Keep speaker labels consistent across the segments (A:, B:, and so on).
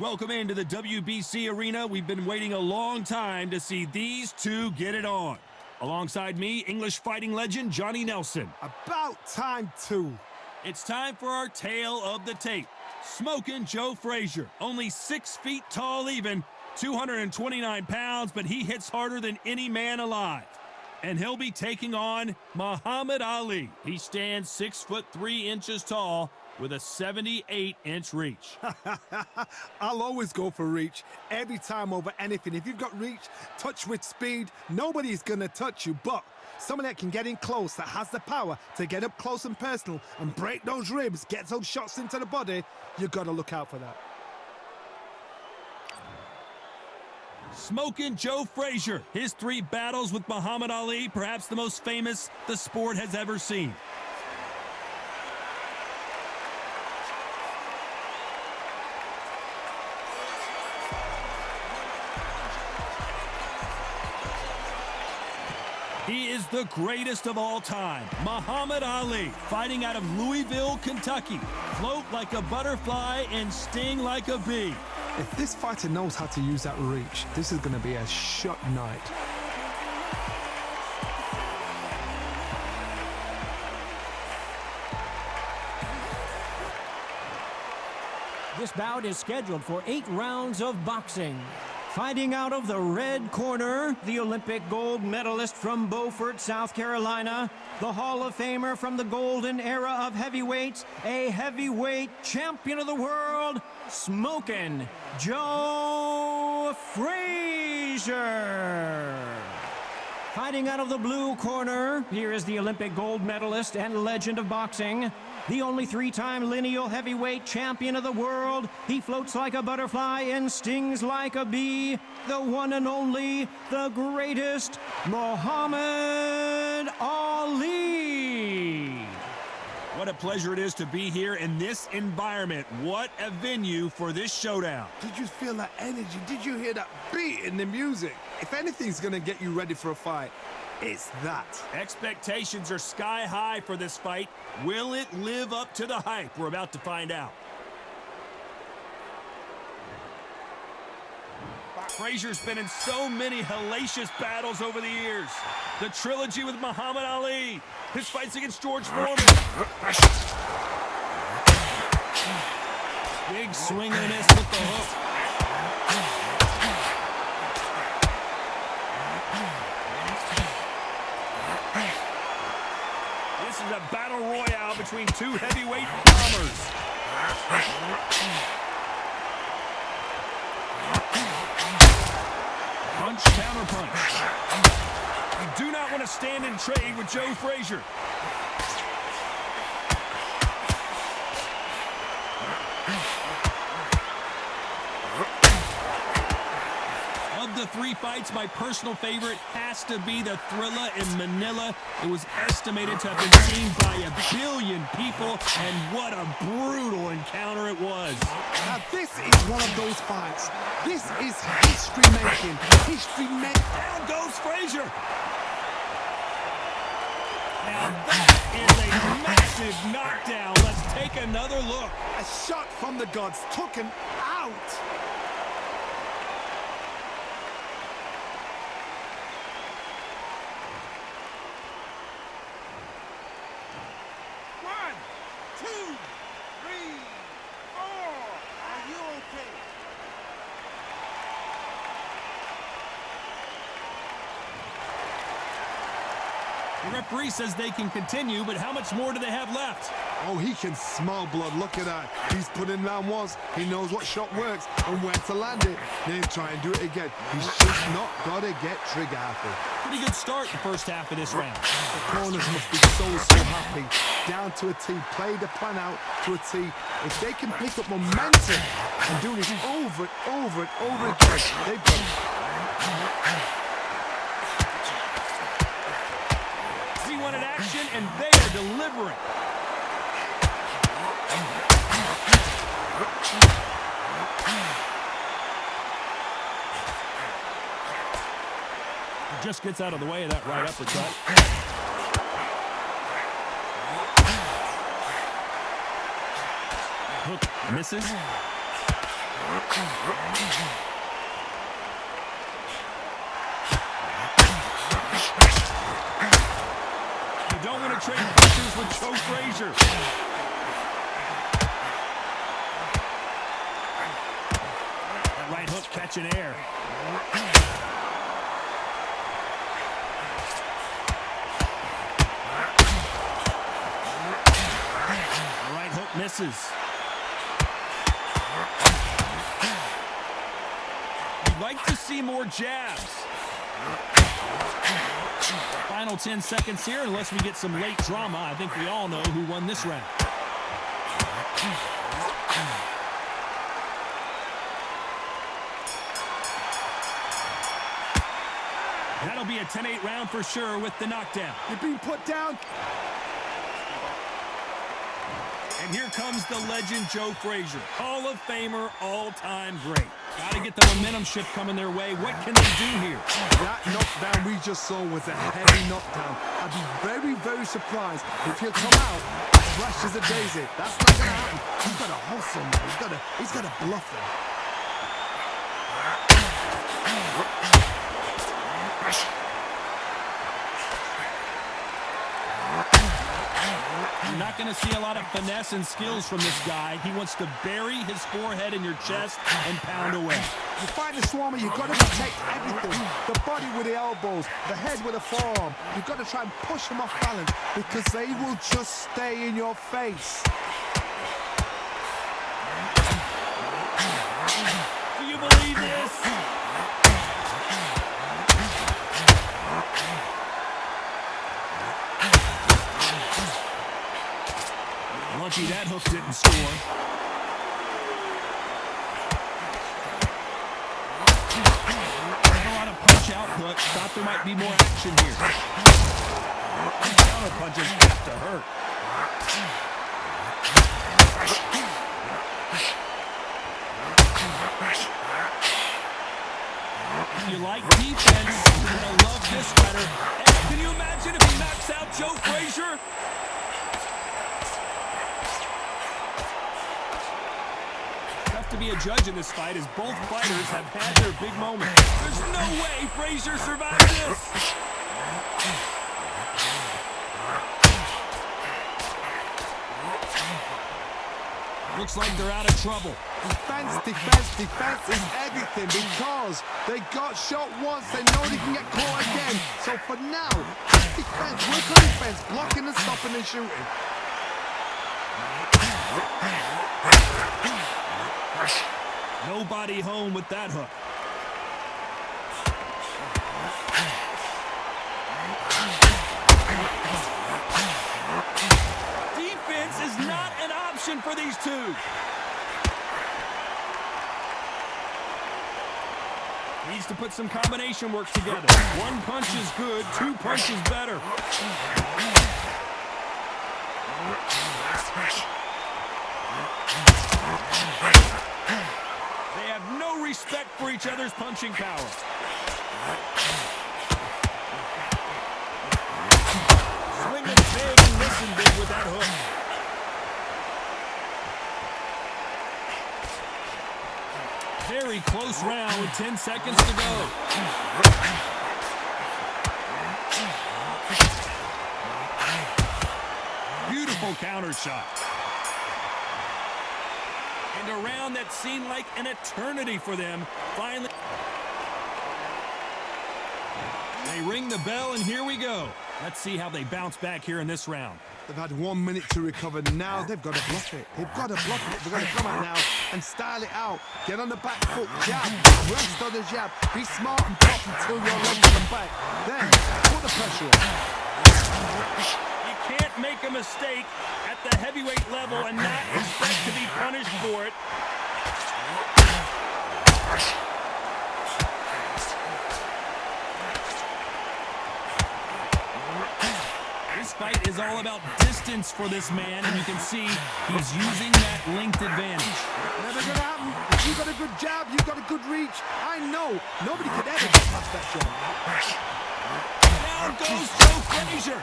A: Welcome into the WBC arena. We've been waiting a long time to see these two get it on. Alongside me, English fighting legend Johnny Nelson.
B: About time, too.
A: It's time for our tale of the tape. Smoking Joe Frazier, only 6 feet tall even, 229 pounds, but he hits harder than any man alive. And he'll be taking on Muhammad Ali. He stands 6'3" tall with a 78-inch reach.
B: I'll always go for reach, every time over anything. If you've got reach, touch with speed, nobody's gonna touch you, but someone that can get in close, that has the power to get up close and personal and break those ribs, get those shots into the body, you gotta look out for that.
A: Smoking Joe Frazier, his 3 battles with Muhammad Ali, perhaps the most famous the sport has ever seen. He is the greatest of all time, Muhammad Ali, fighting out of Louisville, Kentucky. Float like a butterfly and sting like a bee.
B: If this fighter knows how to use that reach, this is gonna be a shot night.
C: This bout is scheduled for 8 rounds of boxing. Fighting out of the red corner, the Olympic gold medalist from Beaufort, South Carolina, the Hall of Famer from the golden era of heavyweights, a heavyweight champion of the world, Smoking Joe Frazier. Fighting out of the blue corner, here is the Olympic gold medalist and legend of boxing, the only 3-time lineal heavyweight champion of the world. He floats like a butterfly and stings like a bee. The one and only, the greatest, Muhammad Ali.
A: What a pleasure it is to be here in this environment. What a venue for this showdown.
B: Did you feel that energy? Did you hear that beat in the music? If anything's gonna get you ready for a fight, it's that.
A: Expectations are sky high for this fight. Will it live up to the hype? We're about to find out. Frazier's been in so many hellacious battles over the years. The trilogy with Muhammad Ali, his fights against George Foreman. Big swing and a miss with the hook. This is a battle royale between 2 heavyweight bombers. Punch, counter punch. You do not want to stand and trade with Joe Frazier. Of the 3 fights, my personal favorite has to be the Thrilla in Manila. It was estimated to have been seen by 1 billion people, and what a brutal encounter it was.
B: Now this is one of those fights. This is history making. History making.
A: Down goes Frazier. Now that is a massive knockdown. Let's take another look.
B: A shot from the gods took him out.
A: The referee says they can continue, but how much more do they have left?
B: Oh, he can smell blood. Look at that. He's put in round once. He knows what shot works and where to land it. Then try and do it again. He's just not got to get trigger happy.
A: Pretty good start the first half of this round.
B: The corners must be so happy. Down to a T. Play the plan out to a T. If they can pick up momentum and do this over and over again, they've got it.
A: He wanted action, and they are delivering. He just gets out of the way of that right uppercut. Hook misses. You don't want to trade punches with Joe Frazier. That right hook catching air. The right hook misses. You'd like to see more jabs. Final 10 seconds here, unless we get some late drama. I think we all know who won this round. That'll be a 10-8 round for sure with the knockdown.
B: You're being put down.
A: And here comes the legend Joe Frazier. Hall of Famer, all-time great. Got to get the momentum shift coming their way. What can they do here?
B: That knockdown we just saw was a heavy knockdown. I'd be very, very surprised if he'll come out as fresh as a daisy. That's not going to happen. He's got to hustle, man. He's got to bluff them.
A: You're not going to see a lot of finesse and skills from this guy. He wants to bury his forehead in your chest and pound away.
B: You fight a Swarmer, you've got to protect everything. The body with the elbows, the head with the forearm. You've got to try and push them off balance because they will just stay in your face.
A: Do you believe this? Lucky that hook didn't score. Not a lot of punch output. Thought there might be more action here. Counter punches have to hurt. If you like defense, you're going to love this fighter. Can you imagine if he knocks out Joe Frazier? To be a judge in this fight as both fighters have had their big moments. There's no way Frazier survived this. Looks like they're out of trouble.
B: Defense is everything because they got shot once. They know they can get caught again. So for now, defense, work on defense, blocking and stopping and shooting.
A: Nobody home with that hook. Defense is not an option for these two. Needs to put some combination work together. One punch is good, two punches better. They have no respect for each other's punching power. Swinging big and missing big with that hook. Very close round with 10 seconds to go. Beautiful counter shot. And a round that seemed like an eternity for them. Finally, they ring the bell, and here we go. Let's see how they bounce back here in this round.
B: They've had 1 minute to recover. Now they've got to bluff it. They've got to bluff it. They've got to come out now and style it out. Get on the back foot, jab, rest on the jab. Be smart and pop until your legs come back. Then put the pressure on.
A: You can't make a mistake at the heavyweight level and not expect to be punished for it. This fight is all about distance for this man, and you can see he's using that length advantage.
B: Never gonna happen. You got a good jab, you got a good reach. I know nobody could ever get past that jab.
A: Down goes Joe Frazier.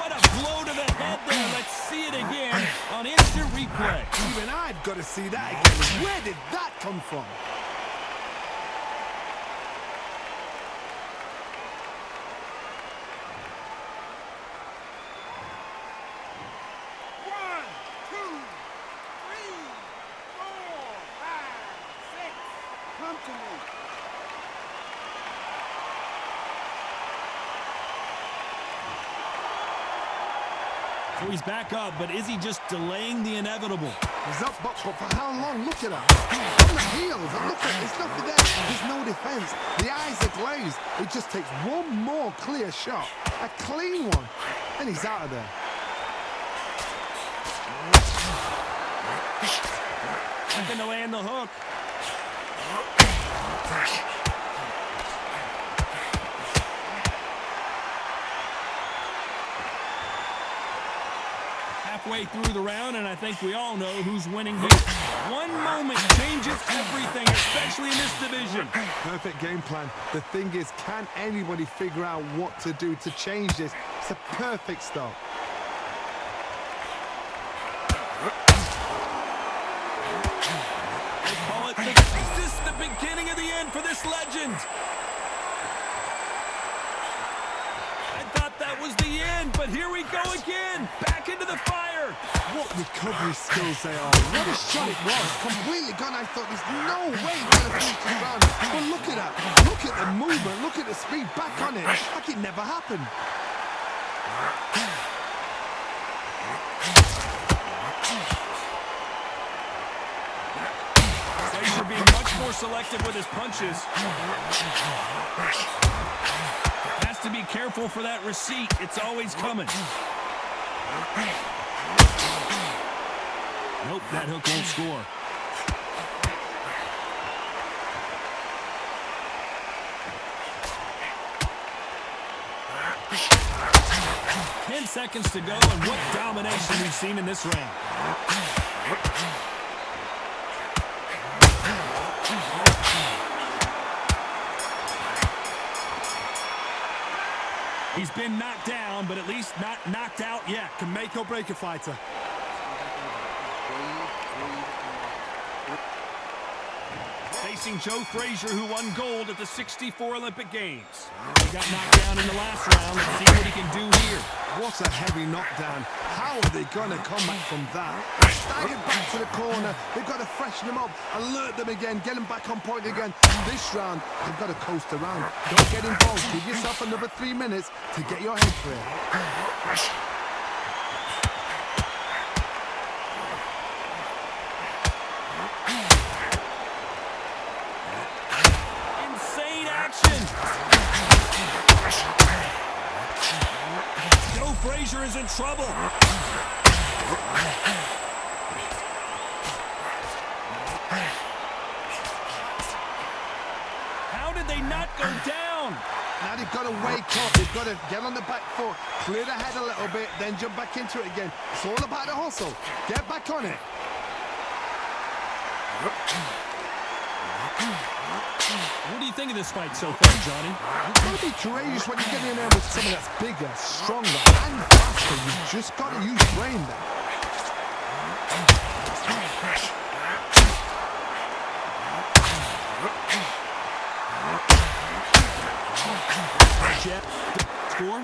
A: What a blow to the head. bad there. Let's see it again on instant replay.
B: Even I've got to see that again. Where did that come from?
A: So he's back up, but is he just delaying the inevitable?
B: He's up, but for how long? Look at him. On the heels. And look at it. There's nothing there. There's no defense. The eyes are glazed. It just takes one more clear shot. A clean one. And he's out of there.
A: Looking to land the hook. Halfway through the round, and I think we all know who's winning here. One moment changes everything, especially in this division.
B: Perfect game plan. The thing is, can anybody figure out what to do to change this? It's a perfect start.
A: They call it is this the beginning of the end for this legend? I thought that was the end, but here we go again. Back into the fire.
B: What recovery skills they are. What a shot it was. Completely gone. I thought there's no way we're going to finish this round. But look at that. Look at the movement. Look at the speed. Back on it. Like it never happened.
A: Frazier being much more selective with his punches. Has to be careful for that receipt. It's always coming. Nope, that hook won't score. Ten seconds to go, and what domination we've seen in this round. He's been knocked down, but at least not knocked out yet.
B: Can make or break a fighter.
A: Facing Joe Frazier, who won gold at the '64 Olympic Games. He got knocked down in the last round. Let's see what he can do here.
B: What a heavy knockdown. How are they going to come back from that? Staggered back to the corner. They've got to freshen them up, alert them again, get them back on point again. This round, they've got to coast around. Don't get involved. Give yourself another 3 minutes to get your head clear.
A: Insane action. Joe Frazier is in trouble. How did they not go down?
B: Now they've got to wake up. They've got to get on the back foot, clear the head a little bit, then jump back into it again. It's all about the hustle. Get back on it.
A: What do you think of this fight so far, Johnny?
B: You've got to be courageous when you get in there with someone that's bigger, stronger, and faster. You've just got to use brain there.
A: Jet. Score?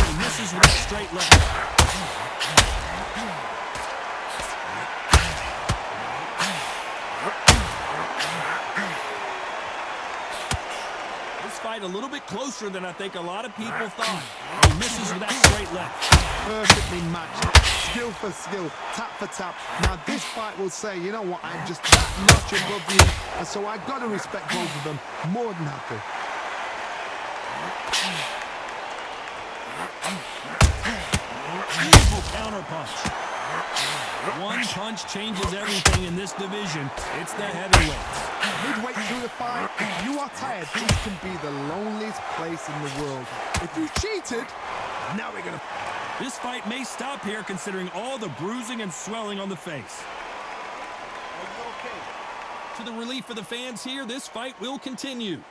A: He misses with a straight left. This fight a little bit closer than I think a lot of people thought. He misses with that straight left.
B: Perfectly matched. Skill for skill, tap for tap. Now this fight will say, you know what, I'm just that much above you, and so I've got to respect both of them. More than happy.
A: Beautiful counter punch. One punch changes everything in this division. It's the heavyweights.
B: Midway through the fight, if you are tired, this can be the loneliest place in the world. If you cheated, now we're gonna...
A: This fight may stop here considering all the bruising and swelling on the face.
B: Are you okay?
A: To the relief of the fans here, this fight will continue.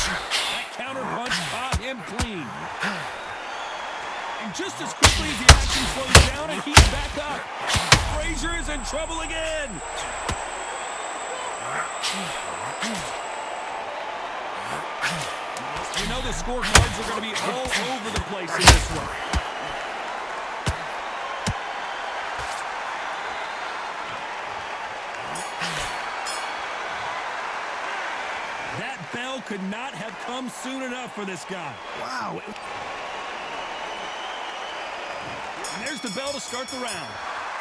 A: That counter punch caught him clean. And just as quickly as the action slows down, and he's back up. Frazier is in trouble again. You know the scorecards are going to be all over the place in this one. That bell could not have come soon enough for this guy.
B: Wow.
A: And there's the bell to start the round.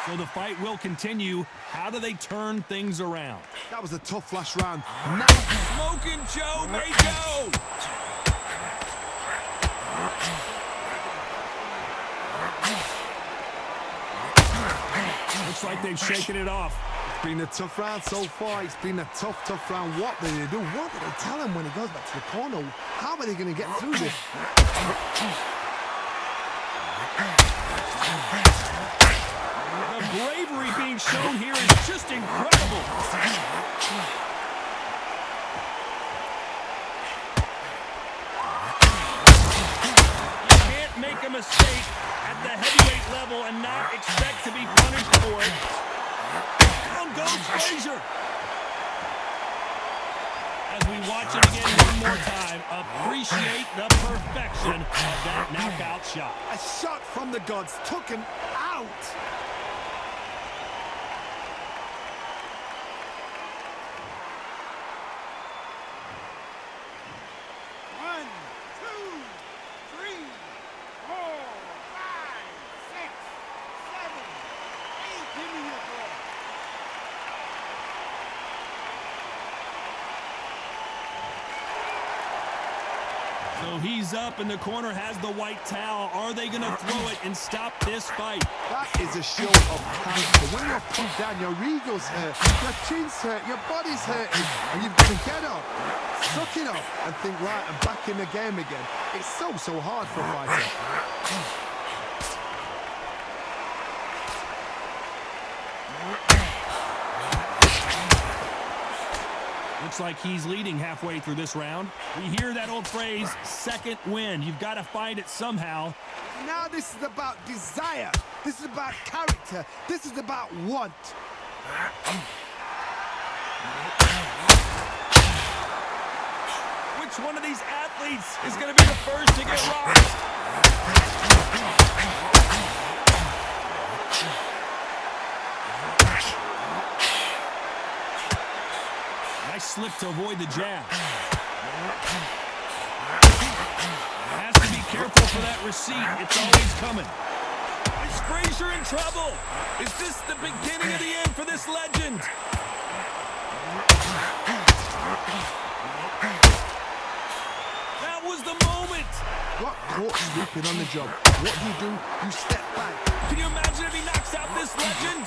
A: So the fight will continue. How do they turn things around?
B: That was a tough last round. Now,
A: Smoking Joe may go. Looks like they've shaken it off.
B: it's been a tough round so far. It's been a tough round. What do they do? What do they tell him when he goes back to the corner? How are they going to get through this?
A: The bravery being shown here is just incredible. You can't make a mistake at the heavyweight level and not expect to be punished for it. Down goes Frazier. As we watch it again one more time, appreciate the perfection of that knockout shot.
B: A shot from the gods took him out.
A: So he's up and the corner has the white towel. Are they going to throw it and stop this fight?
B: That is a show of character. When you're put down, your ego's hurt, your chin's hurt, your body's hurting, and you've got to get up, suck it up, and think, right, I'm back in the game again. It's so hard for a fighter.
A: Looks like he's leading halfway through this round. We hear that old phrase, second wind. You've got to find it somehow.
B: Now this is about desire. This is about character. This is about want.
A: Which one of these athletes is going to be the first to get rocked? Nice slip to avoid the jab. Has to be careful for that receipt. It's always coming. Is Frazier in trouble? Is this the beginning of the end for this legend? That was the moment.
B: Got caught sleeping on the job. What do? You step back.
A: Can you imagine if he knocks out this legend?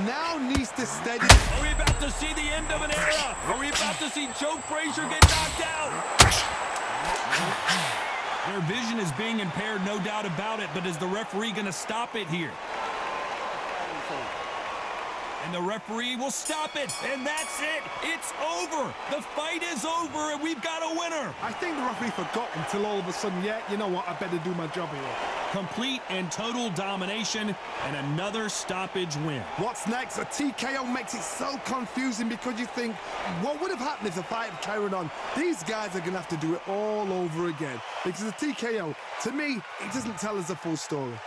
B: Now needs to steady.
A: Are we about to see the end of an era? Are we about to see Joe Frazier get knocked out? Their vision is being impaired, no doubt about it, but is the referee going to stop it here? And the referee will stop it, and that's it. It's over. The fight is over, and we've got a winner.
B: I think the referee forgot until all of a sudden, yeah, you know what, I better do my job here.
A: Complete and total domination, and another stoppage win.
B: What's next? A TKO makes it so confusing because you think, what would have happened if the fight had carried on? These guys are going to have to do it all over again. Because a TKO, to me, it doesn't tell us the full story.